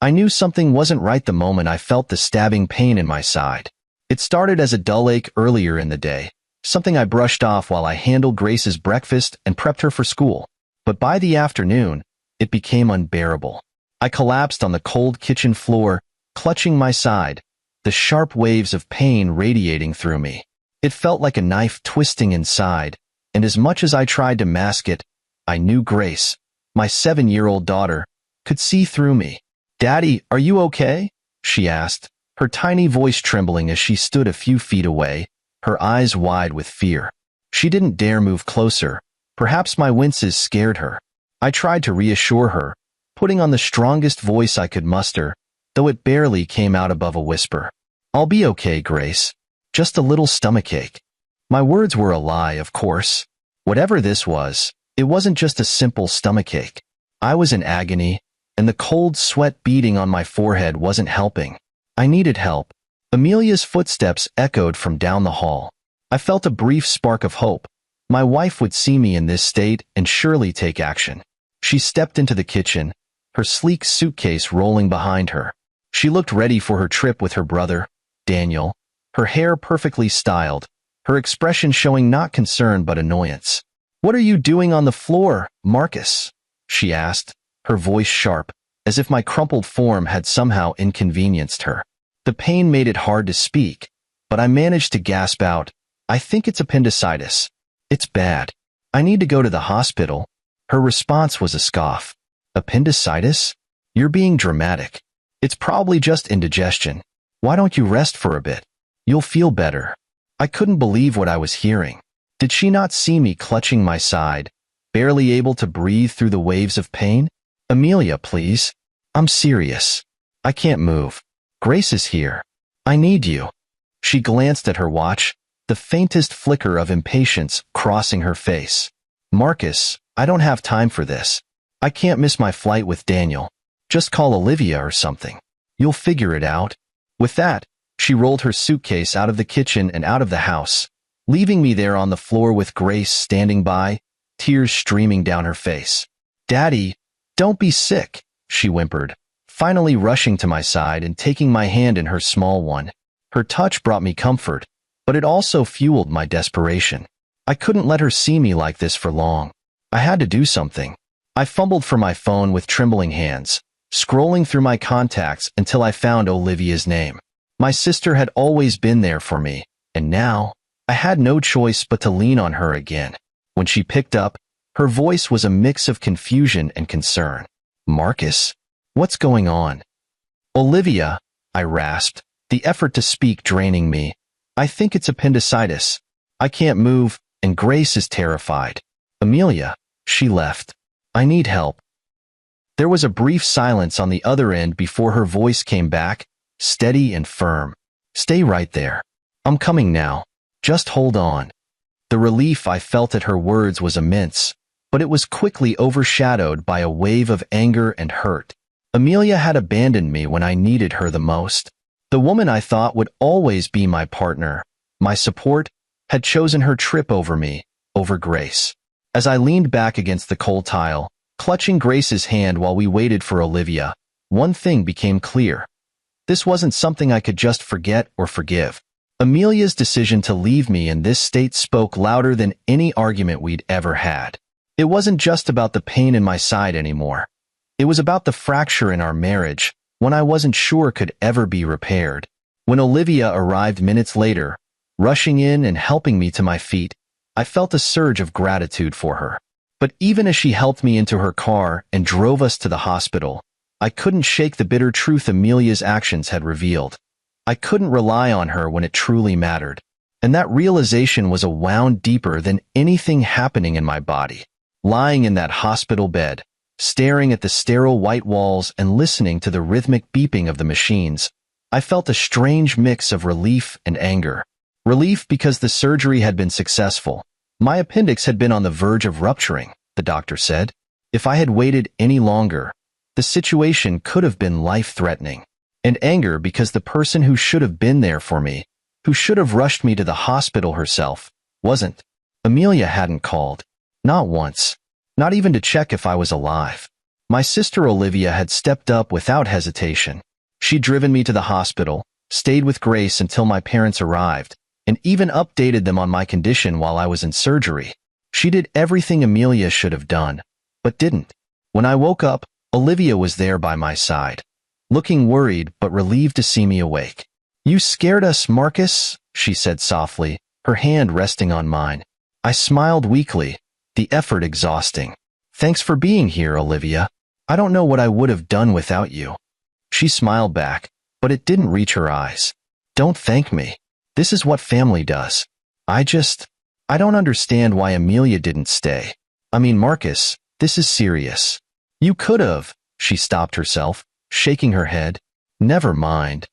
I knew something wasn't right the moment I felt the stabbing pain in my side. It started as a dull ache earlier in the day, something I brushed off while I handled Grace's breakfast and prepped her for school. But by the afternoon, it became unbearable. I collapsed on the cold kitchen floor, clutching my side, the sharp waves of pain radiating through me. It felt like a knife twisting inside, and as much as I tried to mask it, I knew Grace, my 7-year-old daughter, could see through me. "Daddy, are you okay?" she asked, her tiny voice trembling as she stood a few feet away, her eyes wide with fear. She didn't dare move closer. Perhaps my winces scared her. I tried to reassure her, putting on the strongest voice I could muster, though it barely came out above a whisper. "I'll be okay, Grace. Just a little stomachache." My words were a lie, of course. Whatever this was, it wasn't just a simple stomachache. I was in agony, and the cold sweat beading on my forehead wasn't helping. I needed help. Amelia's footsteps echoed from down the hall. I felt a brief spark of hope. My wife would see me in this state and surely take action. She stepped into the kitchen, her sleek suitcase rolling behind her. She looked ready for her trip with her brother, Daniel, her hair perfectly styled, her expression showing not concern but annoyance. "What are you doing on the floor, Marcus?" she asked, her voice sharp, as if my crumpled form had somehow inconvenienced her. The pain made it hard to speak, but I managed to gasp out, "I think it's appendicitis. It's bad. I need to go to the hospital." Her response was a scoff. "Appendicitis? You're being dramatic. It's probably just indigestion. Why don't you rest for a bit? You'll feel better." I couldn't believe what I was hearing. Did she not see me clutching my side, barely able to breathe through the waves of pain? "Amelia, please. I'm serious. I can't move. Grace is here. I need you." She glanced at her watch, the faintest flicker of impatience crossing her face. "Marcus, I don't have time for this. I can't miss my flight with Daniel. Just call Olivia or something. You'll figure it out." With that, she rolled her suitcase out of the kitchen and out of the house, leaving me there on the floor with Grace standing by, tears streaming down her face. "Daddy, don't be sick," she whimpered, finally rushing to my side and taking my hand in her small one. Her touch brought me comfort, but it also fueled my desperation. I couldn't let her see me like this for long. I had to do something. I fumbled for my phone with trembling hands, scrolling through my contacts until I found Olivia's name. My sister had always been there for me, and now, I had no choice but to lean on her again. When she picked up, her voice was a mix of confusion and concern. "Marcus? What's going on?" "Olivia," I rasped, the effort to speak draining me. "I think it's appendicitis. I can't move, and Grace is terrified. Amelia, she left. I need help." There was a brief silence on the other end before her voice came back, steady and firm. "Stay right there. I'm coming now. Just hold on." The relief I felt at her words was immense, but it was quickly overshadowed by a wave of anger and hurt. Amelia had abandoned me when I needed her the most. The woman I thought would always be my partner, my support, had chosen her trip over me, over Grace. As I leaned back against the cold tile, clutching Grace's hand while we waited for Olivia, one thing became clear. This wasn't something I could just forget or forgive. Amelia's decision to leave me in this state spoke louder than any argument we'd ever had. It wasn't just about the pain in my side anymore. It was about the fracture in our marriage, one I wasn't sure could ever be repaired. When Olivia arrived minutes later, rushing in and helping me to my feet, I felt a surge of gratitude for her. But even as she helped me into her car and drove us to the hospital, I couldn't shake the bitter truth Amelia's actions had revealed. I couldn't rely on her when it truly mattered. And that realization was a wound deeper than anything happening in my body. Lying in that hospital bed, staring at the sterile white walls and listening to the rhythmic beeping of the machines, I felt a strange mix of relief and anger. Relief because the surgery had been successful. My appendix had been on the verge of rupturing, the doctor said. If I had waited any longer, the situation could have been life-threatening. And anger because the person who should have been there for me, who should have rushed me to the hospital herself, wasn't. Amelia hadn't called. Not once. Not even to check if I was alive. My sister Olivia had stepped up without hesitation. She'd driven me to the hospital, stayed with Grace until my parents arrived, and even updated them on my condition while I was in surgery. She did everything Amelia should have done, but didn't. When I woke up, Olivia was there by my side, looking worried but relieved to see me awake. "You scared us, Marcus," she said softly, her hand resting on mine. I smiled weakly, the effort exhausting. "Thanks for being here, Olivia. I don't know what I would have done without you." She smiled back, but it didn't reach her eyes. "Don't thank me. This is what family does. I don't understand why Amelia didn't stay. I mean, Marcus, this is serious." "You could have," she stopped herself, shaking her head. "Never mind."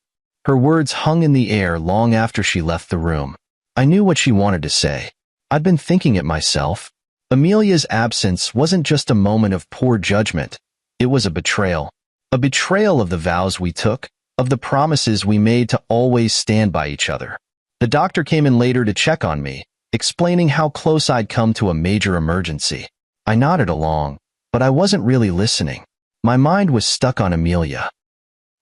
Her words hung in the air long after she left the room. I knew what she wanted to say. I'd been thinking it myself. Amelia's absence wasn't just a moment of poor judgment. It was a betrayal. A betrayal of the vows we took, of the promises we made to always stand by each other. The doctor came in later to check on me, explaining how close I'd come to a major emergency. I nodded along, but I wasn't really listening. My mind was stuck on Amelia.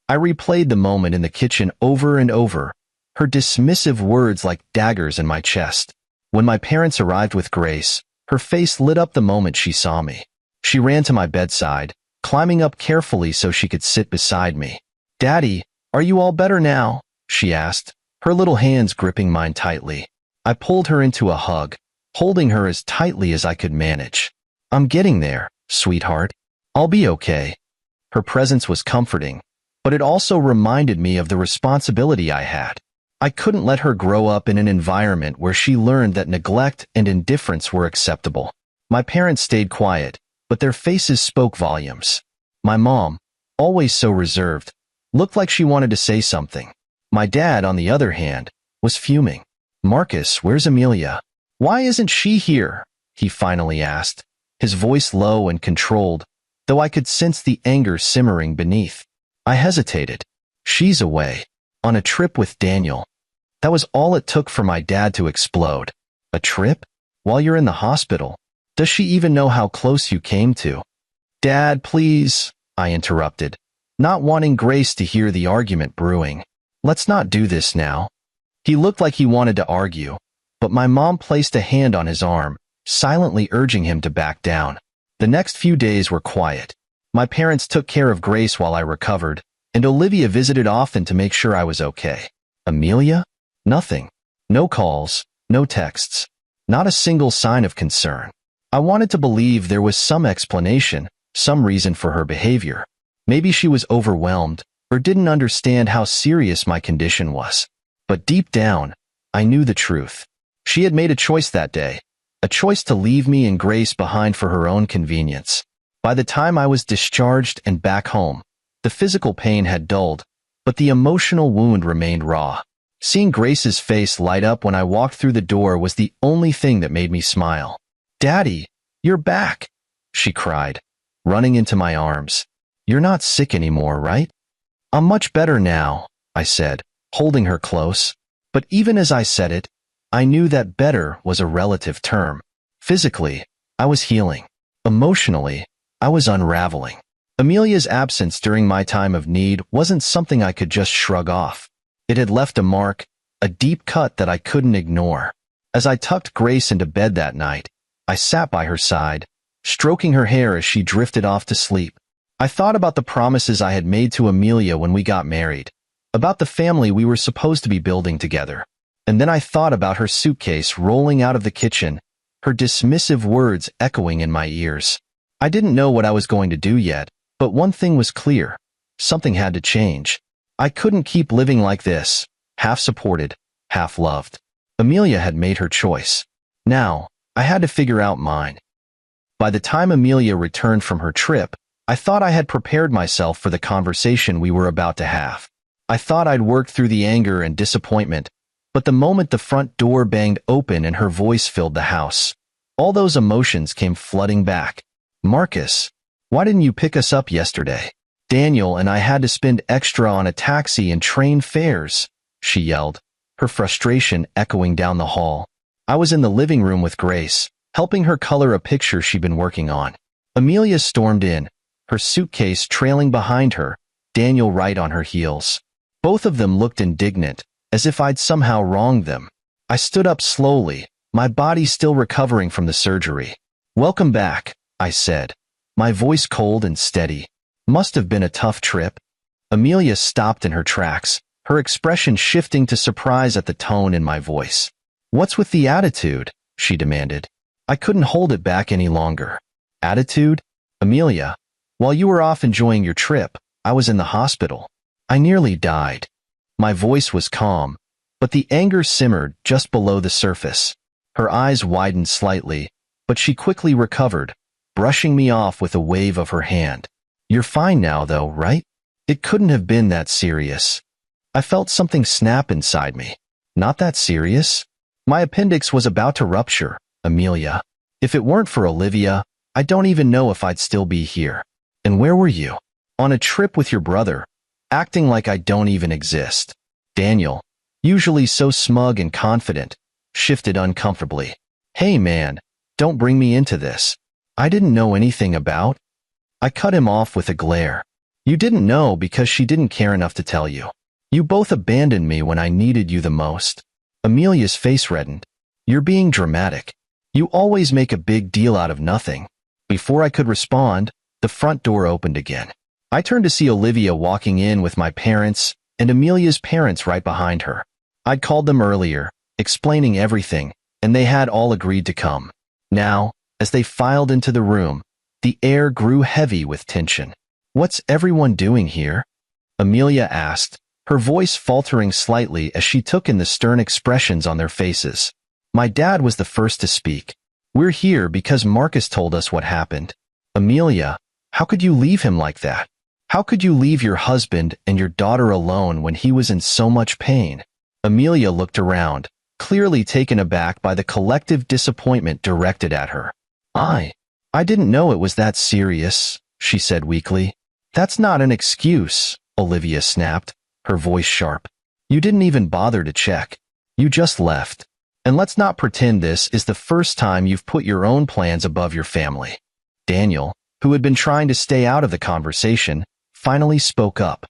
I replayed the moment in the kitchen over and over, her dismissive words like daggers in my chest. When my parents arrived with Grace, her face lit up the moment she saw me. She ran to my bedside, climbing up carefully so she could sit beside me. "Daddy, are you all better now?" she asked, her little hands gripping mine tightly. I pulled her into a hug, holding her as tightly as I could manage. "I'm getting there, sweetheart. I'll be okay." Her presence was comforting, but it also reminded me of the responsibility I had. I couldn't let her grow up in an environment where she learned that neglect and indifference were acceptable. My parents stayed quiet, but their faces spoke volumes. My mom, always so reserved, looked like she wanted to say something. My dad, on the other hand, was fuming. "Marcus, where's Amelia? Why isn't she here?" he finally asked, his voice low and controlled, though I could sense the anger simmering beneath. I hesitated. "She's away, on a trip with Daniel." That was all it took for my dad to explode. "A trip? While you're in the hospital? Does she even know how close you came to?" "Dad, please," I interrupted, not wanting Grace to hear the argument brewing. "Let's not do this now." He looked like he wanted to argue, but my mom placed a hand on his arm, silently urging him to back down. The next few days were quiet. My parents took care of Grace while I recovered, and Olivia visited often to make sure I was okay. Amelia? Nothing. No calls, no texts, not a single sign of concern. I wanted to believe there was some explanation, some reason for her behavior. Maybe she was overwhelmed or didn't understand how serious my condition was. But deep down, I knew the truth. She had made a choice that day, a choice to leave me and Grace behind for her own convenience. By the time I was discharged and back home, the physical pain had dulled, but the emotional wound remained raw. Seeing Grace's face light up when I walked through the door was the only thing that made me smile. "Daddy, you're back," she cried, running into my arms. "You're not sick anymore, right?" "I'm much better now," I said, holding her close. But even as I said it, I knew that better was a relative term. Physically, I was healing. Emotionally, I was unraveling. Amelia's absence during my time of need wasn't something I could just shrug off. It had left a mark, a deep cut that I couldn't ignore. As I tucked Grace into bed that night, I sat by her side, stroking her hair as she drifted off to sleep. I thought about the promises I had made to Amelia when we got married, about the family we were supposed to be building together. And then I thought about her suitcase rolling out of the kitchen, her dismissive words echoing in my ears. I didn't know what I was going to do yet, but one thing was clear. Something had to change. I couldn't keep living like this, half supported, half loved. Amelia had made her choice. Now, I had to figure out mine. By the time Amelia returned from her trip, I thought I had prepared myself for the conversation we were about to have. I thought I'd worked through the anger and disappointment, but the moment the front door banged open and her voice filled the house, all those emotions came flooding back. "Marcus, why didn't you pick us up yesterday? Daniel and I had to spend extra on a taxi and train fares," she yelled, her frustration echoing down the hall. I was in the living room with Grace, helping her color a picture she'd been working on. Amelia stormed in, her suitcase trailing behind her, Daniel right on her heels. Both of them looked indignant, as if I'd somehow wronged them. I stood up slowly, my body still recovering from the surgery. "Welcome back," I said, my voice cold and steady. "Must have been a tough trip." Amelia stopped in her tracks, her expression shifting to surprise at the tone in my voice. "What's with the attitude?" she demanded. I couldn't hold it back any longer. "Attitude? Amelia, while you were off enjoying your trip, I was in the hospital. I nearly died." My voice was calm, but the anger simmered just below the surface. Her eyes widened slightly, but she quickly recovered, brushing me off with a wave of her hand. "You're fine now, though, right? It couldn't have been that serious." I felt something snap inside me. "Not that serious? My appendix was about to rupture, Amelia. If it weren't for Olivia, I don't even know if I'd still be here." "And where were you?" "On a trip with your brother, acting like I don't even exist." Daniel, usually so smug and confident, shifted uncomfortably. "Hey man, don't bring me into this. I didn't know anything about." I cut him off with a glare. "You didn't know because she didn't care enough to tell you. You both abandoned me when I needed you the most." Amelia's face reddened. "You're being dramatic. You always make a big deal out of nothing." Before I could respond, the front door opened again. I turned to see Olivia walking in with my parents and Amelia's parents right behind her. I'd called them earlier, explaining everything, and they had all agreed to come. Now, as they filed into the room, the air grew heavy with tension. "What's everyone doing here?" Amelia asked, her voice faltering slightly as she took in the stern expressions on their faces. My dad was the first to speak. "We're here because Marcus told us what happened." "Amelia, how could you leave him like that? How could you leave your husband and your daughter alone when he was in so much pain?" Amelia looked around, clearly taken aback by the collective disappointment directed at her. I didn't know it was that serious," she said weakly. "That's not an excuse," Olivia snapped, her voice sharp. "You didn't even bother to check. You just left. And let's not pretend this is the first time you've put your own plans above your family." Daniel, who had been trying to stay out of the conversation, finally spoke up.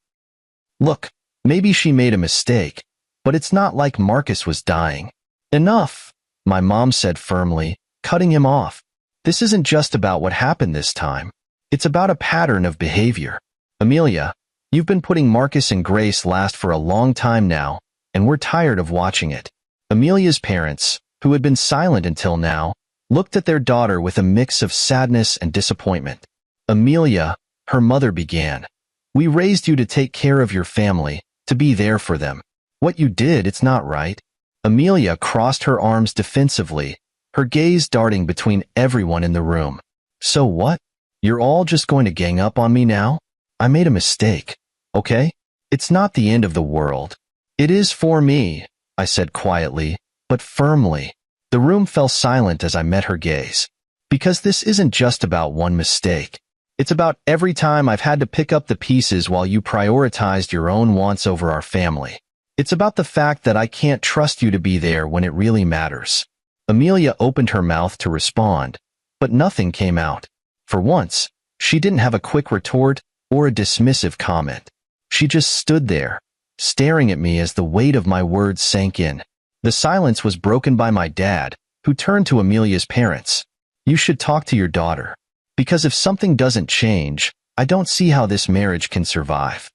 "Look, maybe she made a mistake, but it's not like Marcus was dying." "Enough," my mom said firmly, cutting him off. "This isn't just about what happened this time. It's about a pattern of behavior. Amelia, you've been putting Marcus and Grace last for a long time now, and we're tired of watching it." Amelia's parents, who had been silent until now, looked at their daughter with a mix of sadness and disappointment. "Amelia," her mother began, "we raised you to take care of your family, to be there for them. What you did, it's not right." Amelia crossed her arms defensively, her gaze darting between everyone in the room. "So what? You're all just going to gang up on me now? I made a mistake, okay? It's not the end of the world." "It is for me," I said quietly, but firmly. The room fell silent as I met her gaze. "Because this isn't just about one mistake. It's about every time I've had to pick up the pieces while you prioritized your own wants over our family. It's about the fact that I can't trust you to be there when it really matters." Amelia opened her mouth to respond, but nothing came out. For once, she didn't have a quick retort or a dismissive comment. She just stood there, staring at me as the weight of my words sank in. The silence was broken by my dad, who turned to Amelia's parents. "You should talk to your daughter. Because if something doesn't change, I don't see how this marriage can survive."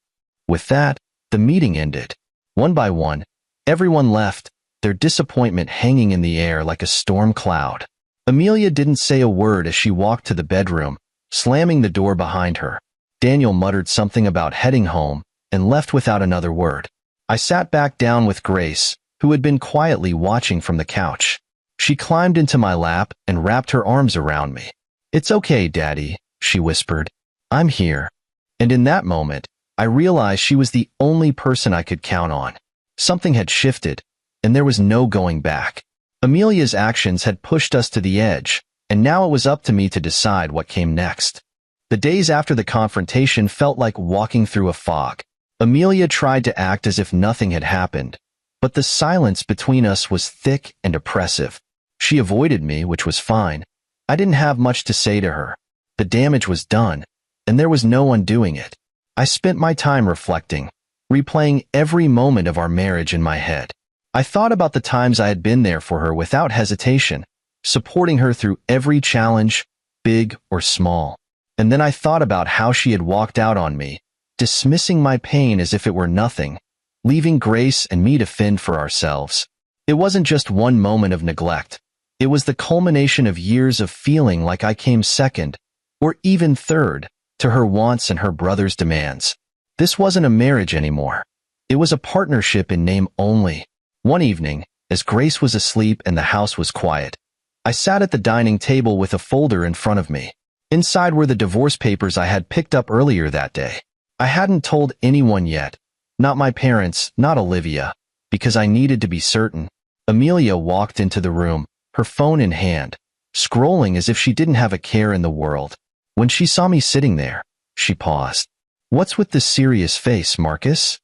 With that, the meeting ended. One by one, everyone left, their disappointment hanging in the air like a storm cloud. Amelia didn't say a word as she walked to the bedroom, slamming the door behind her. Daniel muttered something about heading home and left without another word. I sat back down with Grace, who had been quietly watching from the couch. She climbed into my lap and wrapped her arms around me. "It's okay, Daddy," she whispered. "I'm here." And in that moment, I realized she was the only person I could count on. Something had shifted, and there was no going back. Amelia's actions had pushed us to the edge, and now it was up to me to decide what came next. The days after the confrontation felt like walking through a fog. Amelia tried to act as if nothing had happened, but the silence between us was thick and oppressive. She avoided me, which was fine. I didn't have much to say to her. The damage was done, and there was no undoing it. I spent my time reflecting, replaying every moment of our marriage in my head. I thought about the times I had been there for her without hesitation, supporting her through every challenge, big or small. And then I thought about how she had walked out on me, dismissing my pain as if it were nothing, leaving Grace and me to fend for ourselves. It wasn't just one moment of neglect. It was the culmination of years of feeling like I came second, or even third, to her wants and her brother's demands. This wasn't a marriage anymore. It was a partnership in name only. One evening, as Grace was asleep and the house was quiet, I sat at the dining table with a folder in front of me. Inside were the divorce papers I had picked up earlier that day. I hadn't told anyone yet, not my parents, not Olivia, because I needed to be certain. Amelia walked into the room, her phone in hand, scrolling as if she didn't have a care in the world. When she saw me sitting there, she paused. "What's with this serious face, Marcus?"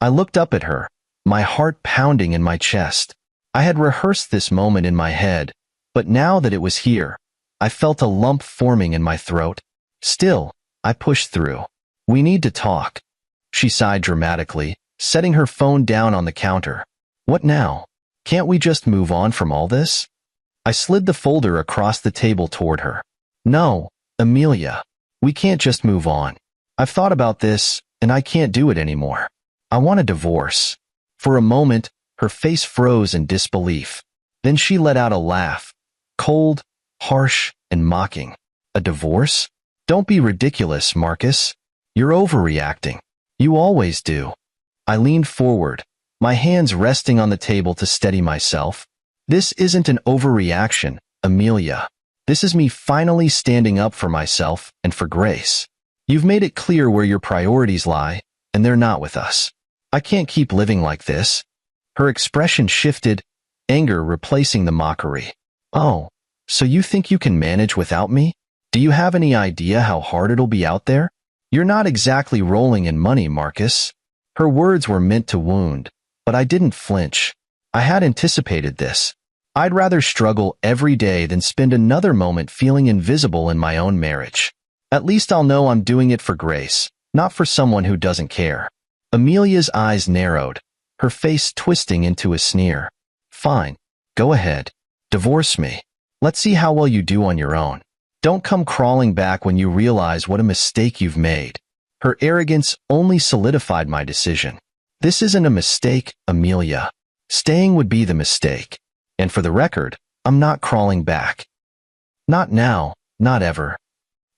I looked up at her, my heart pounding in my chest. I had rehearsed this moment in my head, but now that it was here, I felt a lump forming in my throat. Still, I pushed through. "We need to talk." She sighed dramatically, setting her phone down on the counter. "What now? Can't we just move on from all this?" I slid the folder across the table toward her. "No, Amelia. We can't just move on. I've thought about this, and I can't do it anymore. I want a divorce." For a moment, her face froze in disbelief. Then she let out a laugh, cold, harsh, and mocking. "A divorce? Don't be ridiculous, Marcus. You're overreacting. You always do." I leaned forward, my hands resting on the table to steady myself. "This isn't an overreaction, Amelia. This is me finally standing up for myself and for Grace. You've made it clear where your priorities lie, and they're not with us. I can't keep living like this." Her expression shifted, anger replacing the mockery. "Oh, so you think you can manage without me? Do you have any idea how hard it'll be out there? You're not exactly rolling in money, Marcus." Her words were meant to wound, but I didn't flinch. I had anticipated this. I'd rather struggle every day than spend another moment feeling invisible in my own marriage. At least I'll know I'm doing it for Grace, not for someone who doesn't care. Amelia's eyes narrowed, her face twisting into a sneer. "Fine, go ahead. Divorce me. Let's see how well you do on your own. Don't come crawling back when you realize what a mistake you've made." Her arrogance only solidified my decision. "This isn't a mistake, Amelia. Staying would be the mistake. And for the record, I'm not crawling back. Not now, not ever."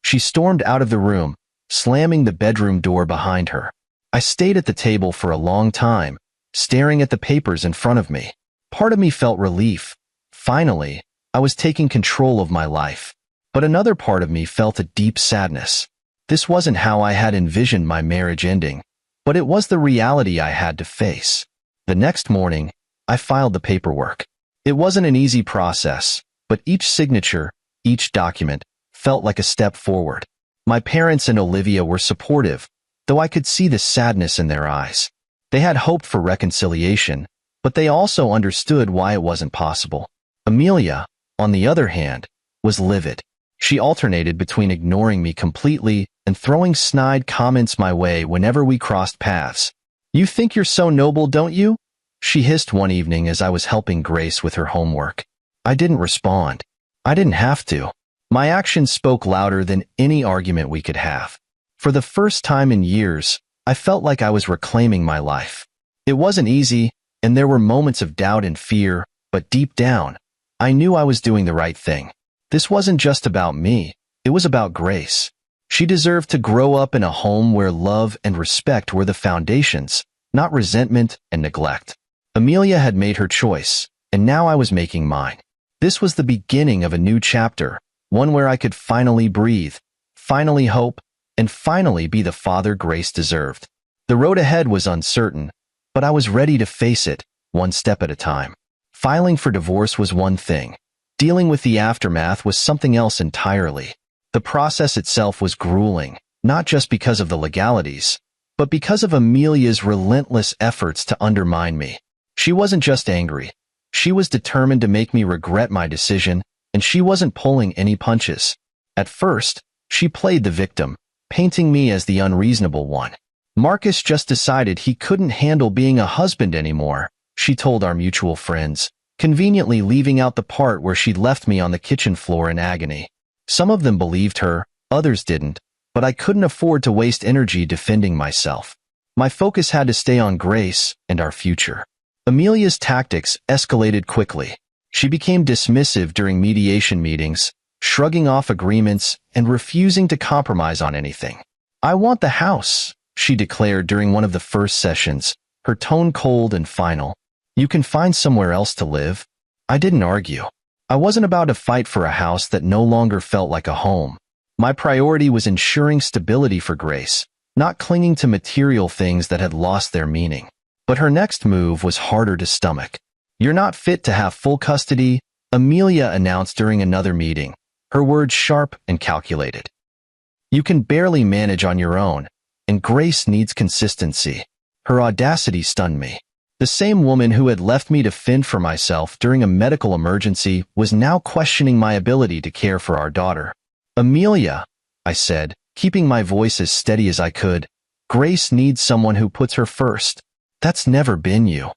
She stormed out of the room, slamming the bedroom door behind her. I stayed at the table for a long time, staring at the papers in front of me. Part of me felt relief. Finally, I was taking control of my life. But another part of me felt a deep sadness. This wasn't how I had envisioned my marriage ending, but it was the reality I had to face. The next morning, I filed the paperwork. It wasn't an easy process, but each signature, each document, felt like a step forward. My parents and Olivia were supportive, though I could see the sadness in their eyes. They had hoped for reconciliation, but they also understood why it wasn't possible. Amelia, on the other hand, was livid. She alternated between ignoring me completely and throwing snide comments my way whenever we crossed paths. "You think you're so noble, don't you?" she hissed one evening as I was helping Grace with her homework. I didn't respond. I didn't have to. My actions spoke louder than any argument we could have. For the first time in years, I felt like I was reclaiming my life. It wasn't easy, and there were moments of doubt and fear, but deep down, I knew I was doing the right thing. This wasn't just about me, it was about Grace. She deserved to grow up in a home where love and respect were the foundations, not resentment and neglect. Amelia had made her choice, and now I was making mine. This was the beginning of a new chapter, one where I could finally breathe, finally hope, and finally be the father Grace deserved. The road ahead was uncertain, but I was ready to face it, one step at a time. Filing for divorce was one thing. Dealing with the aftermath was something else entirely. The process itself was grueling, not just because of the legalities, but because of Amelia's relentless efforts to undermine me. She wasn't just angry. She was determined to make me regret my decision, and she wasn't pulling any punches. At first, she played the victim, painting me as the unreasonable one. Marcus just decided he couldn't handle being a husband anymore, she told our mutual friends, conveniently leaving out the part where she'd left me on the kitchen floor in agony. Some of them believed her, others didn't, but I couldn't afford to waste energy defending myself. My focus had to stay on Grace and our future. Amelia's tactics escalated quickly. She became dismissive during mediation meetings, shrugging off agreements and refusing to compromise on anything. "I want the house," she declared during one of the first sessions, her tone cold and final. "You can find somewhere else to live." I didn't argue. I wasn't about to fight for a house that no longer felt like a home. My priority was ensuring stability for Grace, not clinging to material things that had lost their meaning. But her next move was harder to stomach. "You're not fit to have full custody," Amelia announced during another meeting, her words sharp and calculated. "You can barely manage on your own, and Grace needs consistency." Her audacity stunned me. The same woman who had left me to fend for myself during a medical emergency was now questioning my ability to care for our daughter. "Amelia," I said, keeping my voice as steady as I could, "Grace needs someone who puts her first. That's never been you."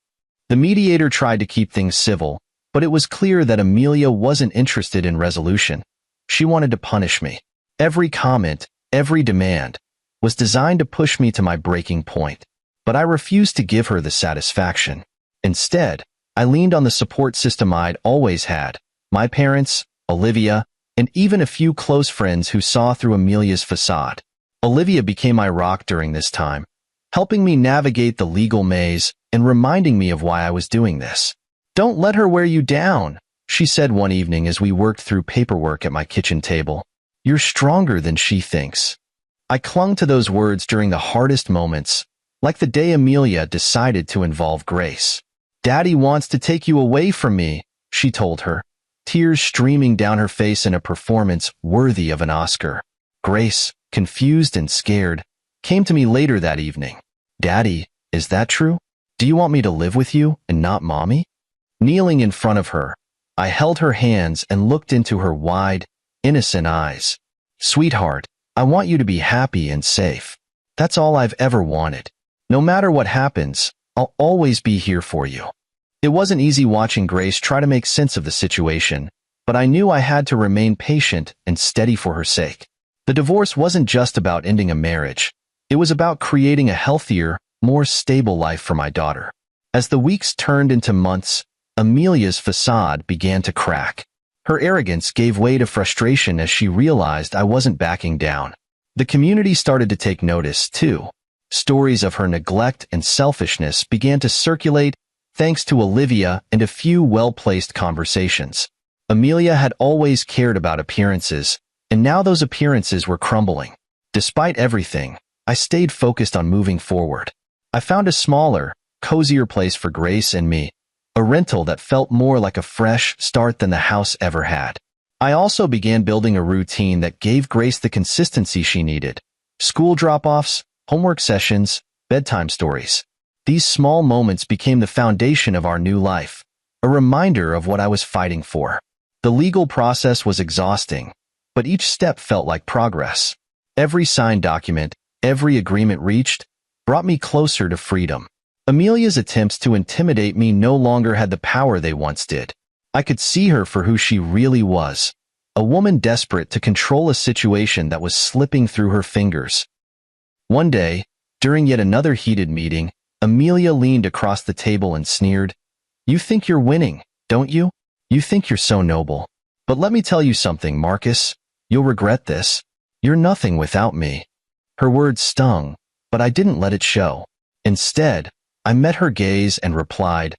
The mediator tried to keep things civil, but it was clear that Amelia wasn't interested in resolution. She wanted to punish me. Every comment, every demand, was designed to push me to my breaking point. But I refused to give her the satisfaction. Instead, I leaned on the support system I'd always had, my parents, Olivia, and even a few close friends who saw through Amelia's facade. Olivia became my rock during this time, helping me navigate the legal maze and reminding me of why I was doing this. "Don't let her wear you down," she said one evening as we worked through paperwork at my kitchen table. "You're stronger than she thinks." I clung to those words during the hardest moments, like the day Amelia decided to involve Grace. "Daddy wants to take you away from me," she told her, tears streaming down her face in a performance worthy of an Oscar. Grace, confused and scared, came to me later that evening. "Daddy, is that true? Do you want me to live with you and not Mommy?" Kneeling in front of her, I held her hands and looked into her wide, innocent eyes. "Sweetheart, I want you to be happy and safe. That's all I've ever wanted. No matter what happens, I'll always be here for you." It wasn't easy watching Grace try to make sense of the situation, but I knew I had to remain patient and steady for her sake. The divorce wasn't just about ending a marriage. It was about creating a healthier, more stable life for my daughter. As the weeks turned into months, Amelia's facade began to crack. Her arrogance gave way to frustration as she realized I wasn't backing down. The community started to take notice, too. Stories of her neglect and selfishness began to circulate thanks to Olivia and a few well-placed conversations. Amelia had always cared about appearances, and now those appearances were crumbling. Despite everything, I stayed focused on moving forward. I found a smaller, cozier place for Grace and me, a rental that felt more like a fresh start than the house ever had. I also began building a routine that gave Grace the consistency she needed. School drop-offs, homework sessions, bedtime stories. These small moments became the foundation of our new life, a reminder of what I was fighting for. The legal process was exhausting, but each step felt like progress. Every signed document, every agreement reached, brought me closer to freedom. Amelia's attempts to intimidate me no longer had the power they once did. I could see her for who she really was, a woman desperate to control a situation that was slipping through her fingers. One day, during yet another heated meeting, Amelia leaned across the table and sneered, "You think you're winning, don't you? You think you're so noble. But let me tell you something, Marcus. You'll regret this. You're nothing without me." Her words stung, but I didn't let it show. Instead, I met her gaze and replied,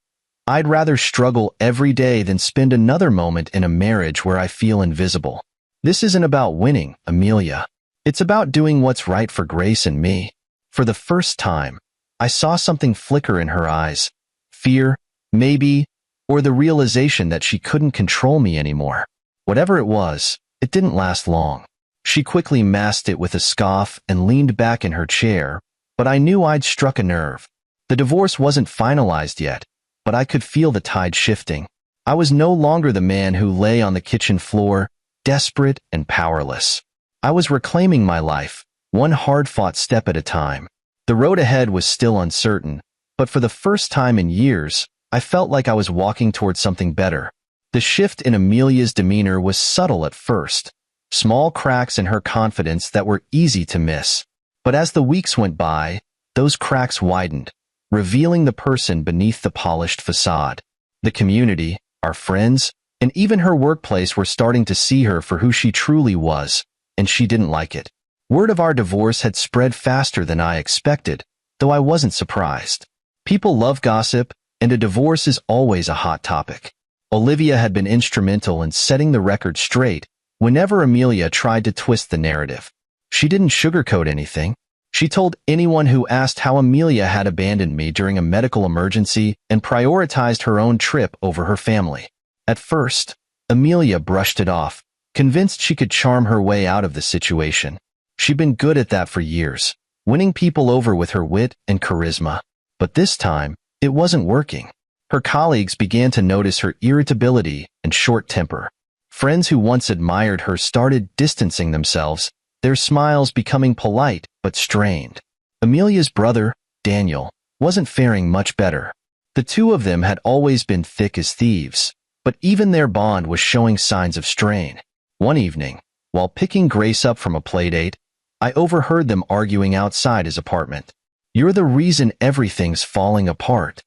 "I'd rather struggle every day than spend another moment in a marriage where I feel invisible. This isn't about winning, Amelia. It's about doing what's right for Grace and me." For the first time, I saw something flicker in her eyes. Fear, maybe, or the realization that she couldn't control me anymore. Whatever it was, it didn't last long. She quickly masked it with a scoff and leaned back in her chair, but I knew I'd struck a nerve. The divorce wasn't finalized yet, but I could feel the tide shifting. I was no longer the man who lay on the kitchen floor, desperate and powerless. I was reclaiming my life, one hard-fought step at a time. The road ahead was still uncertain, but for the first time in years, I felt like I was walking towards something better. The shift in Amelia's demeanor was subtle at first, small cracks in her confidence that were easy to miss. But as the weeks went by, those cracks widened, revealing the person beneath the polished facade. The community, our friends, and even her workplace were starting to see her for who she truly was, and she didn't like it. Word of our divorce had spread faster than I expected, though I wasn't surprised. People love gossip, and a divorce is always a hot topic. Olivia had been instrumental in setting the record straight whenever Amelia tried to twist the narrative. She didn't sugarcoat anything. She told anyone who asked how Amelia had abandoned me during a medical emergency and prioritized her own trip over her family. At first, Amelia brushed it off, convinced she could charm her way out of the situation. She'd been good at that for years, winning people over with her wit and charisma. But this time, it wasn't working. Her colleagues began to notice her irritability and short temper. Friends who once admired her started distancing themselves, their smiles becoming polite but strained. Amelia's brother, Daniel, wasn't faring much better. The two of them had always been thick as thieves, but even their bond was showing signs of strain. One evening, while picking Grace up from a playdate, I overheard them arguing outside his apartment. "You're the reason everything's falling apart,"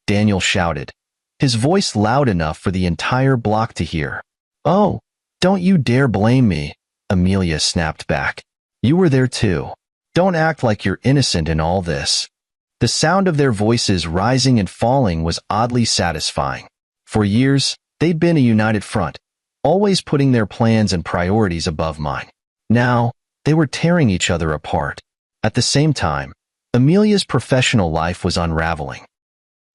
Daniel shouted, his voice loud enough for the entire block to hear. "Oh, don't you dare blame me," Amelia snapped back. "You were there too. Don't act like you're innocent in all this." The sound of their voices rising and falling was oddly satisfying. For years, they'd been a united front, always putting their plans and priorities above mine. Now, they were tearing each other apart. At the same time, Amelia's professional life was unraveling.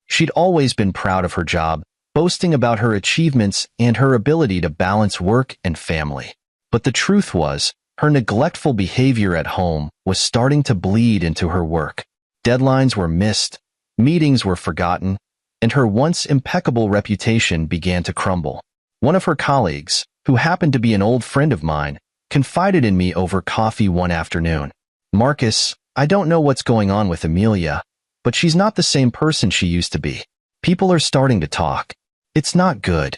She'd always been proud of her job, boasting about her achievements and her ability to balance work and family. But the truth was, her neglectful behavior at home was starting to bleed into her work. Deadlines were missed, meetings were forgotten, and her once impeccable reputation began to crumble. One of her colleagues, who happened to be an old friend of mine, confided in me over coffee one afternoon. "Marcus, I don't know what's going on with Amelia, but she's not the same person she used to be. People are starting to talk. It's not good."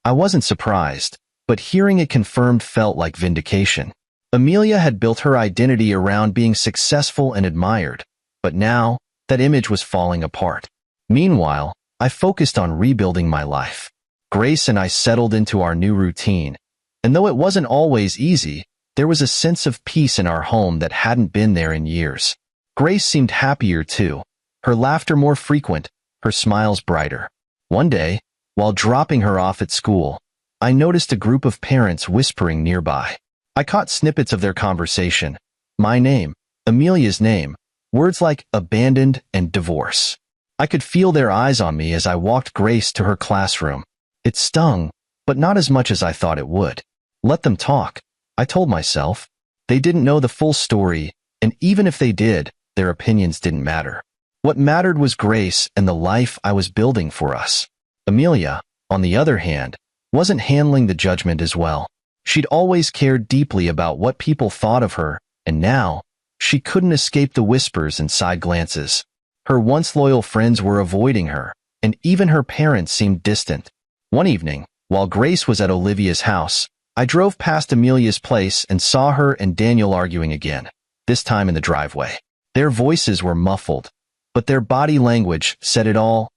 I wasn't surprised, but hearing it confirmed felt like vindication. Amelia had built her identity around being successful and admired, but now, that image was falling apart. Meanwhile, I focused on rebuilding my life. Grace and I settled into our new routine, and though it wasn't always easy, there was a sense of peace in our home that hadn't been there in years. Grace seemed happier too, her laughter more frequent, her smiles brighter. One day, while dropping her off at school, I noticed a group of parents whispering nearby. I caught snippets of their conversation. My name, Amelia's name, words like abandoned and divorce. I could feel their eyes on me as I walked Grace to her classroom. It stung, but not as much as I thought it would. Let them talk, I told myself. They didn't know the full story, and even if they did, their opinions didn't matter. What mattered was Grace and the life I was building for us. Amelia, on the other hand, wasn't handling the judgment as well. She'd always cared deeply about what people thought of her, and now, she couldn't escape the whispers and side glances. Her once loyal friends were avoiding her, and even her parents seemed distant. One evening, while Grace was at Olivia's house, I drove past Amelia's place and saw her and Daniel arguing again, this time in the driveway. Their voices were muffled, but their body language said it all: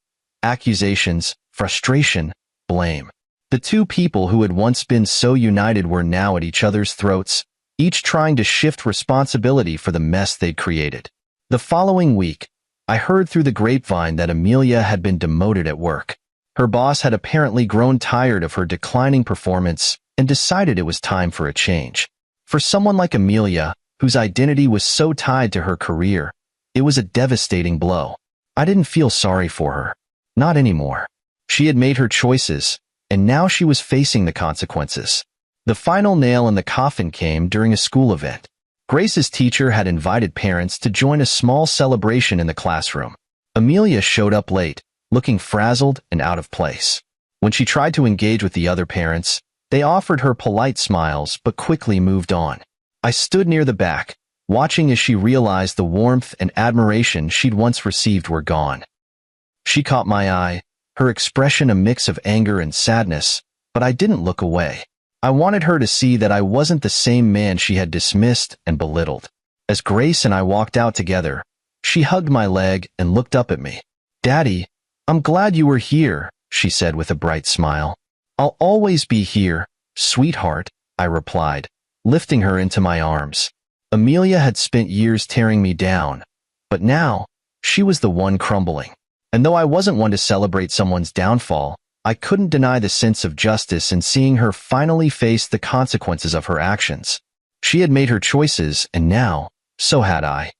accusations, frustration, blame. The two people who had once been so united were now at each other's throats, each trying to shift responsibility for the mess they'd created. The following week, I heard through the grapevine that Amelia had been demoted at work. Her boss had apparently grown tired of her declining performance and decided it was time for a change. For someone like Amelia, whose identity was so tied to her career, it was a devastating blow. I didn't feel sorry for her. Not anymore. She had made her choices, and now she was facing the consequences. The final nail in the coffin came during a school event. Grace's teacher had invited parents to join a small celebration in the classroom. Amelia showed up late, looking frazzled and out of place. When she tried to engage with the other parents, they offered her polite smiles but quickly moved on. I stood near the back, watching as she realized the warmth and admiration she'd once received were gone. She caught my eye, her expression a mix of anger and sadness, but I didn't look away. I wanted her to see that I wasn't the same man she had dismissed and belittled. As Grace and I walked out together, she hugged my leg and looked up at me. "Daddy, I'm glad you were here," she said with a bright smile. "I'll always be here, sweetheart," I replied, lifting her into my arms. Amelia had spent years tearing me down, but now, she was the one crumbling. And though I wasn't one to celebrate someone's downfall, I couldn't deny the sense of justice in seeing her finally face the consequences of her actions. She had made her choices, and now, so had I.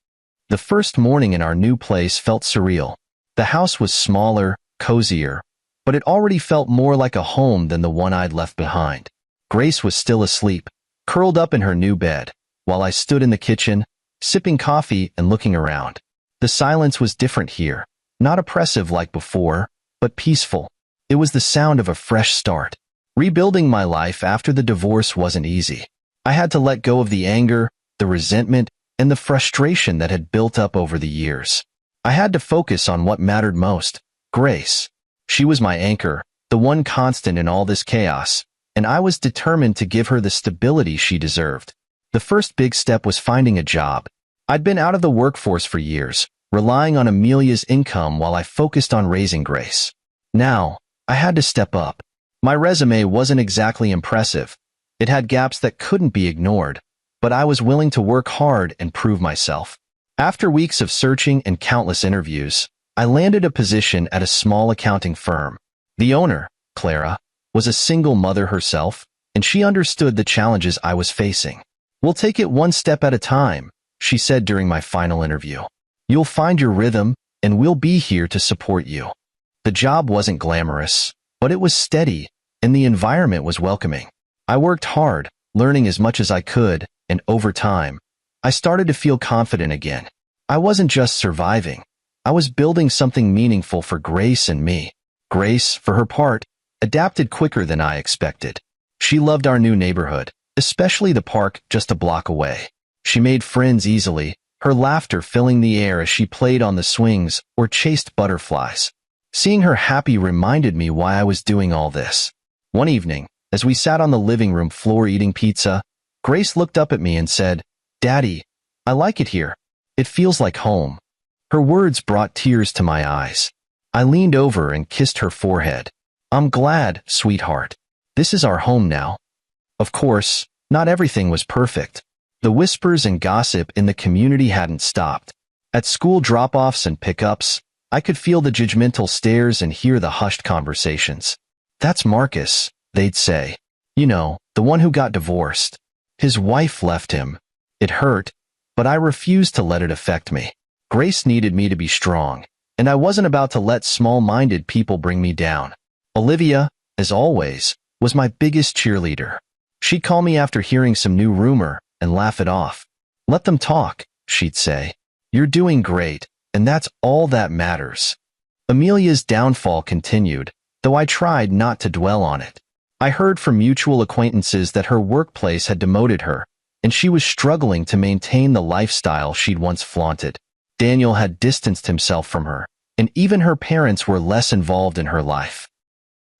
The first morning in our new place felt surreal. The house was smaller, cozier, but it already felt more like a home than the one I'd left behind. Grace was still asleep, curled up in her new bed, while I stood in the kitchen, sipping coffee and looking around. The silence was different here, not oppressive like before, but peaceful. It was the sound of a fresh start. Rebuilding my life after the divorce wasn't easy. I had to let go of the anger, the resentment, and the frustration that had built up over the years. I had to focus on what mattered most, Grace. She was my anchor, the one constant in all this chaos, and I was determined to give her the stability she deserved. The first big step was finding a job. I'd been out of the workforce for years, relying on Amelia's income while I focused on raising Grace. Now, I had to step up. My resume wasn't exactly impressive. It had gaps that couldn't be ignored, but I was willing to work hard and prove myself. After weeks of searching and countless interviews, I landed a position at a small accounting firm. The owner, Clara, was a single mother herself, and she understood the challenges I was facing. "We'll take it one step at a time," she said during my final interview. "You'll find your rhythm, and we'll be here to support you." The job wasn't glamorous, but it was steady, and the environment was welcoming. I worked hard, learning as much as I could, and over time, I started to feel confident again. I wasn't just surviving. I was building something meaningful for Grace and me. Grace, for her part, adapted quicker than I expected. She loved our new neighborhood, especially the park just a block away. She made friends easily, her laughter filling the air as she played on the swings or chased butterflies. Seeing her happy reminded me why I was doing all this. One evening, as we sat on the living room floor eating pizza, Grace looked up at me and said, "Daddy, I like it here. It feels like home." Her words brought tears to my eyes. I leaned over and kissed her forehead. "I'm glad, sweetheart. This is our home now." Of course, not everything was perfect. The whispers and gossip in the community hadn't stopped. At school drop-offs and pickups, I could feel the judgmental stares and hear the hushed conversations. "That's Marcus," they'd say. "You know, the one who got divorced. His wife left him." It hurt, but I refused to let it affect me. Grace needed me to be strong, and I wasn't about to let small-minded people bring me down. Olivia, as always, was my biggest cheerleader. She'd call me after hearing some new rumor and laugh it off. "Let them talk," she'd say. "You're doing great, and that's all that matters." Amelia's downfall continued, though I tried not to dwell on it. I heard from mutual acquaintances that her workplace had demoted her, and she was struggling to maintain the lifestyle she'd once flaunted. Daniel had distanced himself from her, and even her parents were less involved in her life.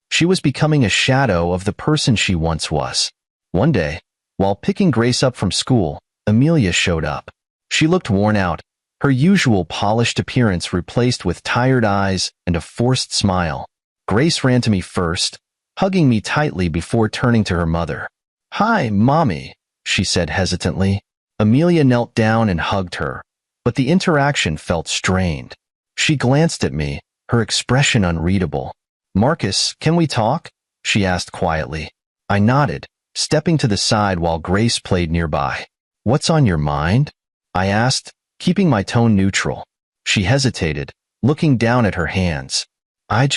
She was becoming a shadow of the person she once was. One day, while picking Grace up from school, Amelia showed up. She looked worn out, her usual polished appearance replaced with tired eyes and a forced smile. Grace ran to me first, hugging me tightly before turning to her mother. "Hi, Mommy," she said hesitantly. Amelia knelt down and hugged her, but the interaction felt strained. She glanced at me, her expression unreadable. "Marcus, can we talk?" she asked quietly. I nodded, stepping to the side while Grace played nearby. "What's on your mind?" I asked, keeping my tone neutral. She hesitated, looking down at her hands. I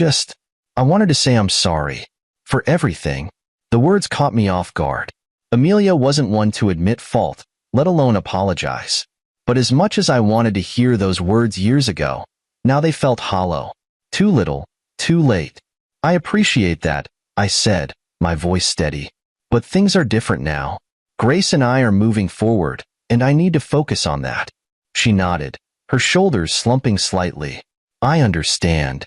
wanted to say I'm sorry. For everything." The words caught me off guard. Amelia wasn't one to admit fault, let alone apologize. But as much as I wanted to hear those words years ago, now they felt hollow. Too little, too late. "I appreciate that," I said, my voice steady. "But things are different now. Grace and I are moving forward, and I need to focus on that." She nodded, her shoulders slumping slightly. "I understand."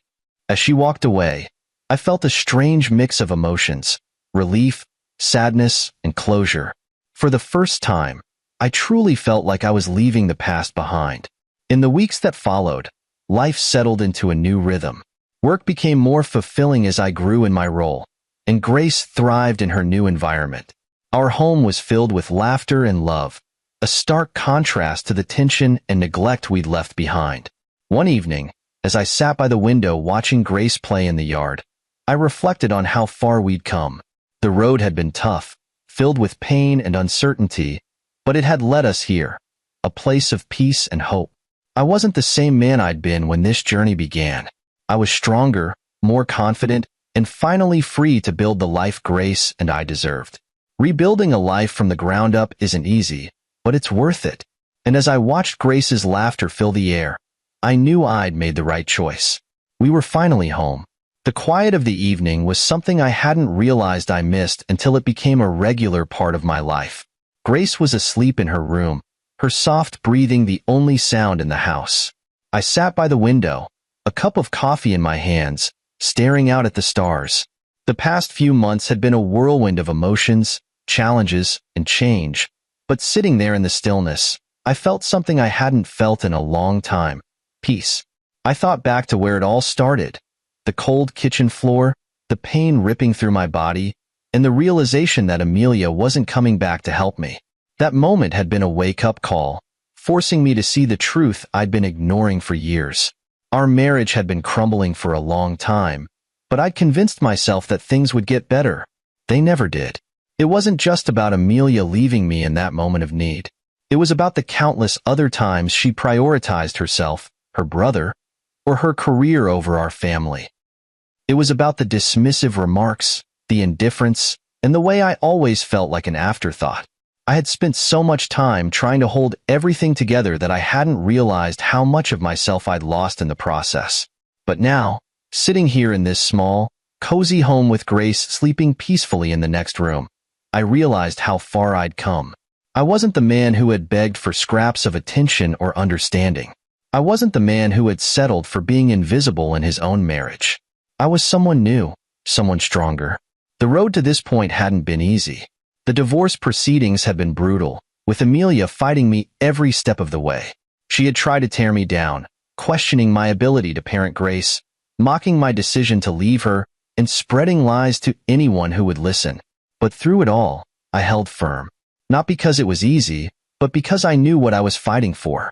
As she walked away, I felt a strange mix of emotions: relief, sadness, and closure. For the first time, I truly felt like I was leaving the past behind. In the weeks that followed, life settled into a new rhythm. Work became more fulfilling as I grew in my role, and Grace thrived in her new environment. Our home was filled with laughter and love, a stark contrast to the tension and neglect we'd left behind. One evening, as I sat by the window watching Grace play in the yard, I reflected on how far we'd come. The road had been tough, filled with pain and uncertainty, but it had led us here, a place of peace and hope. I wasn't the same man I'd been when this journey began. I was stronger, more confident, and finally free to build the life Grace and I deserved. Rebuilding a life from the ground up isn't easy, but it's worth it. And as I watched Grace's laughter fill the air, I knew I'd made the right choice. We were finally home. The quiet of the evening was something I hadn't realized I missed until it became a regular part of my life. Grace was asleep in her room, her soft breathing the only sound in the house. I sat by the window, a cup of coffee in my hands, staring out at the stars. The past few months had been a whirlwind of emotions, challenges, and change, but sitting there in the stillness, I felt something I hadn't felt in a long time: peace. I thought back to where it all started: the cold kitchen floor, the pain ripping through my body, and the realization that Amelia wasn't coming back to help me. That moment had been a wake-up call, forcing me to see the truth I'd been ignoring for years. Our marriage had been crumbling for a long time, but I'd convinced myself that things would get better. They never did. It wasn't just about Amelia leaving me in that moment of need. It was about the countless other times she prioritized herself, her brother, or her career over our family. It was about the dismissive remarks, the indifference, and the way I always felt like an afterthought. I had spent so much time trying to hold everything together that I hadn't realized how much of myself I'd lost in the process. But now, sitting here in this small, cozy home with Grace sleeping peacefully in the next room, I realized how far I'd come. I wasn't the man who had begged for scraps of attention or understanding. I wasn't the man who had settled for being invisible in his own marriage. I was someone new, someone stronger. The road to this point hadn't been easy. The divorce proceedings had been brutal, with Amelia fighting me every step of the way. She had tried to tear me down, questioning my ability to parent Grace, mocking my decision to leave her, and spreading lies to anyone who would listen. But through it all, I held firm. Not because it was easy, but because I knew what I was fighting for: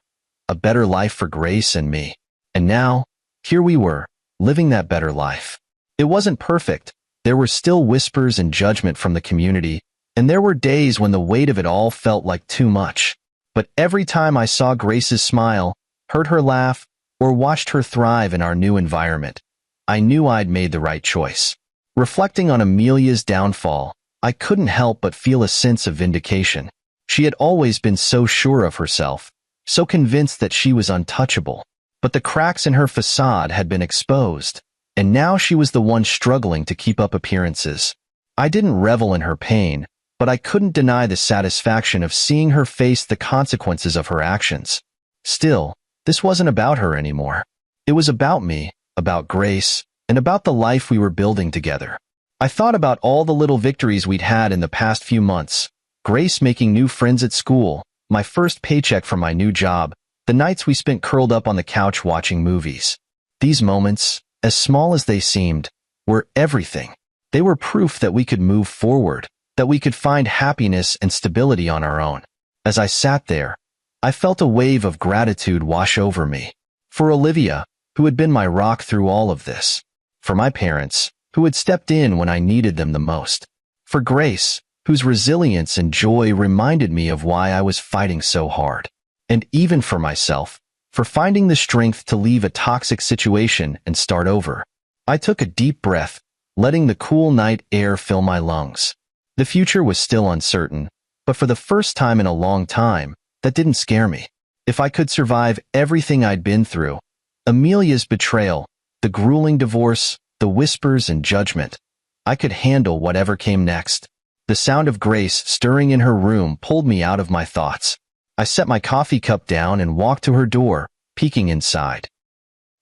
a better life for Grace and me. And now, here we were, living that better life. It wasn't perfect. There were still whispers and judgment from the community, and there were days when the weight of it all felt like too much. But every time I saw Grace's smile, heard her laugh, or watched her thrive in our new environment, I knew I'd made the right choice. Reflecting on Amelia's downfall, I couldn't help but feel a sense of vindication. She had always been so sure of herself, so convinced that she was untouchable. But the cracks in her facade had been exposed, and now she was the one struggling to keep up appearances. I didn't revel in her pain, but I couldn't deny the satisfaction of seeing her face the consequences of her actions. Still, this wasn't about her anymore. It was about me, about Grace, and about the life we were building together. I thought about all the little victories we'd had in the past few months: Grace making new friends at school, my first paycheck from my new job, the nights we spent curled up on the couch watching movies. These moments, as small as they seemed, were everything. They were proof that we could move forward, that we could find happiness and stability on our own. As I sat there, I felt a wave of gratitude wash over me. For Olivia, who had been my rock through all of this. For my parents, who had stepped in when I needed them the most. For Grace, whose resilience and joy reminded me of why I was fighting so hard. And even for myself, for finding the strength to leave a toxic situation and start over. I took a deep breath, letting the cool night air fill my lungs. The future was still uncertain, but for the first time in a long time, that didn't scare me. If I could survive everything I'd been through, Amelia's betrayal, the grueling divorce, the whispers and judgment, I could handle whatever came next. The sound of Grace stirring in her room pulled me out of my thoughts. I set my coffee cup down and walked to her door, peeking inside.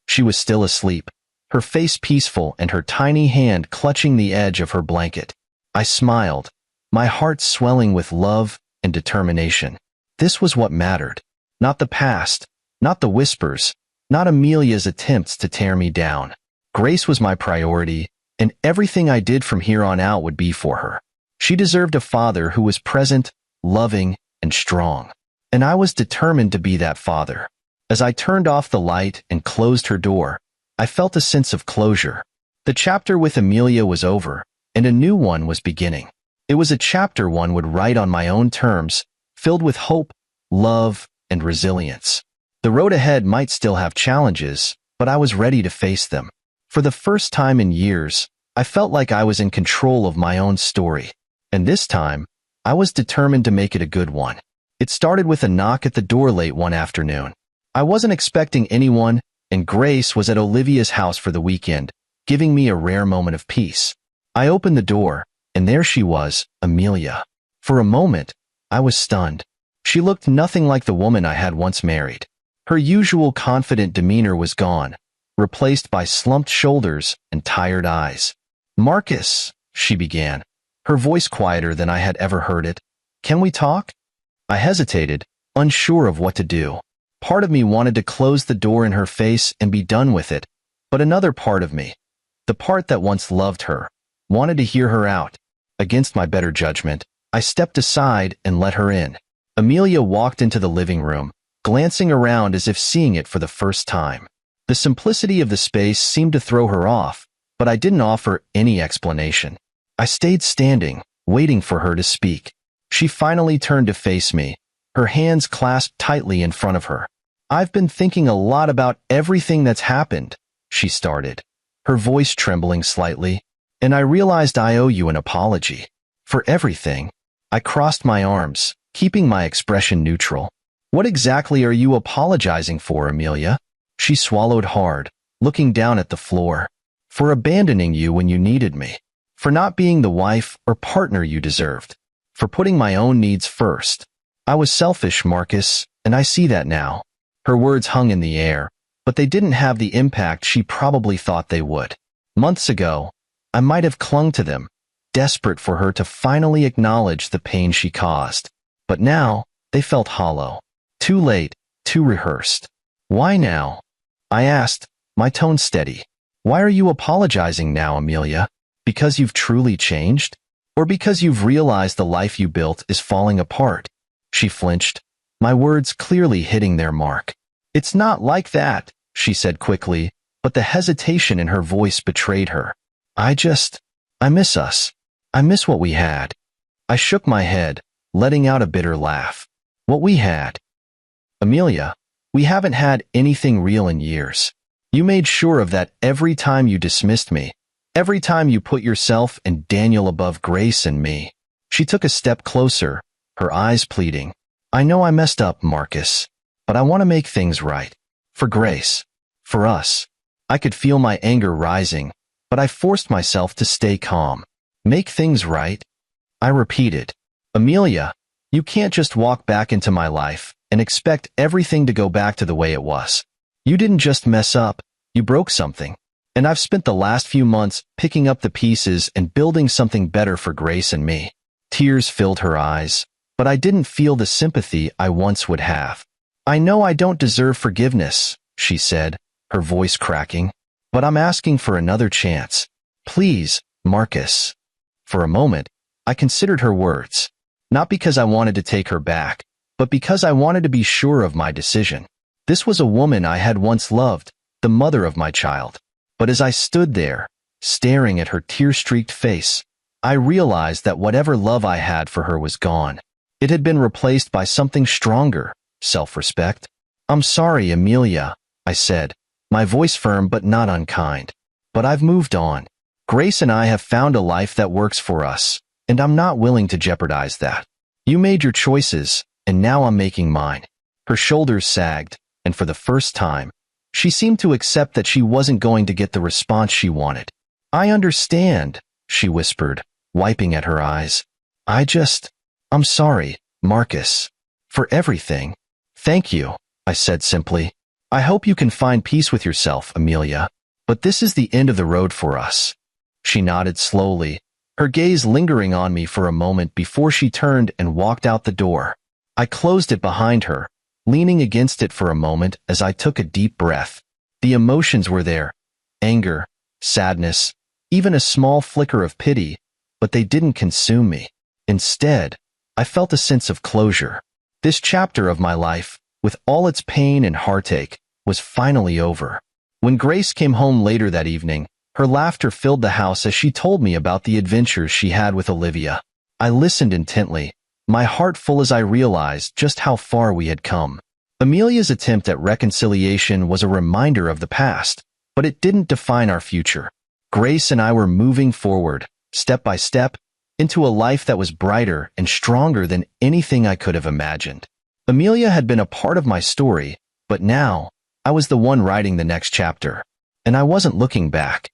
She was still asleep, her face peaceful and her tiny hand clutching the edge of her blanket. I smiled, my heart swelling with love and determination. This was what mattered. Not the past, not the whispers, not Amelia's attempts to tear me down. Grace was my priority, and everything I did from here on out would be for her. She deserved a father who was present, loving, and strong. And I was determined to be that father. As I turned off the light and closed her door, I felt a sense of closure. The chapter with Amelia was over, and a new one was beginning. It was a chapter one would write on my own terms, filled with hope, love, and resilience. The road ahead might still have challenges, but I was ready to face them. For the first time in years, I felt like I was in control of my own story. And this time, I was determined to make it a good one. It started with a knock at the door late one afternoon. I wasn't expecting anyone, and Grace was at Olivia's house for the weekend, giving me a rare moment of peace. I opened the door, and there she was, Amelia. For a moment, I was stunned. She looked nothing like the woman I had once married. Her usual confident demeanor was gone, replaced by slumped shoulders and tired eyes. "Marcus," she began, her voice quieter than I had ever heard it. "Can we talk?" I hesitated, unsure of what to do. Part of me wanted to close the door in her face and be done with it, but another part of me, the part that once loved her, wanted to hear her out. Against my better judgment, I stepped aside and let her in. Amelia walked into the living room, glancing around as if seeing it for the first time. The simplicity of the space seemed to throw her off, but I didn't offer any explanation. I stayed standing, waiting for her to speak. She finally turned to face me, her hands clasped tightly in front of her. "I've been thinking a lot about everything that's happened," she started, her voice trembling slightly, "and I realized I owe you an apology. For everything." I crossed my arms, keeping my expression neutral. "What exactly are you apologizing for, Amelia?" She swallowed hard, looking down at the floor. "For abandoning you when you needed me. For not being the wife or partner you deserved. For putting my own needs first. I was selfish, Marcus, and I see that now." Her words hung in the air, but they didn't have the impact she probably thought they would. Months ago, I might have clung to them, desperate for her to finally acknowledge the pain she caused. But now, they felt hollow. Too late, too rehearsed. "Why now?" I asked, my tone steady. "Why are you apologizing now, Amelia? Because you've truly changed? Or because you've realized the life you built is falling apart?" She flinched, my words clearly hitting their mark. "It's not like that," she said quickly, but the hesitation in her voice betrayed her. I miss us. I miss what we had." I shook my head, letting out a bitter laugh. "What we had? Amelia, we haven't had anything real in years. You made sure of that every time you dismissed me, every time you put yourself and Daniel above Grace and me." She took a step closer, her eyes pleading. "I know I messed up, Marcus, but I want to make things right. For Grace. For us." I could feel my anger rising, but I forced myself to stay calm. "Make things right?" I repeated. "Amelia, you can't just walk back into my life and expect everything to go back to the way it was. You didn't just mess up, you broke something. And I've spent the last few months picking up the pieces and building something better for Grace and me." Tears filled her eyes, but I didn't feel the sympathy I once would have. "I know I don't deserve forgiveness," she said, her voice cracking, "but I'm asking for another chance. Please, Marcus." For a moment, I considered her words, not because I wanted to take her back, but because I wanted to be sure of my decision. This was a woman I had once loved, the mother of my child. But as I stood there, staring at her tear-streaked face, I realized that whatever love I had for her was gone. It had been replaced by something stronger, self-respect. "I'm sorry, Amelia," I said, my voice firm but not unkind. "But I've moved on. Grace and I have found a life that works for us, and I'm not willing to jeopardize that. You made your choices, and now I'm making mine." Her shoulders sagged, and for the first time, she seemed to accept that she wasn't going to get the response she wanted. "I understand," she whispered, wiping at her eyes. I'm sorry, Marcus. For everything. Thank you, I said simply. I hope you can find peace with yourself, Amelia. But this is the end of the road for us. She nodded slowly, her gaze lingering on me for a moment before she turned and walked out the door. I closed it behind her, leaning against it for a moment as I took a deep breath. The emotions were there. Anger, sadness, even a small flicker of pity, but they didn't consume me. Instead, I felt a sense of closure. This chapter of my life, with all its pain and heartache, was finally over. When Grace came home later that evening, her laughter filled the house as she told me about the adventures she had with Olivia. I listened intently, my heart full as I realized just how far we had come. Amelia's attempt at reconciliation was a reminder of the past, but it didn't define our future. Grace and I were moving forward, step by step, into a life that was brighter and stronger than anything I could have imagined. Amelia had been a part of my story, but now, I was the one writing the next chapter. And I wasn't looking back.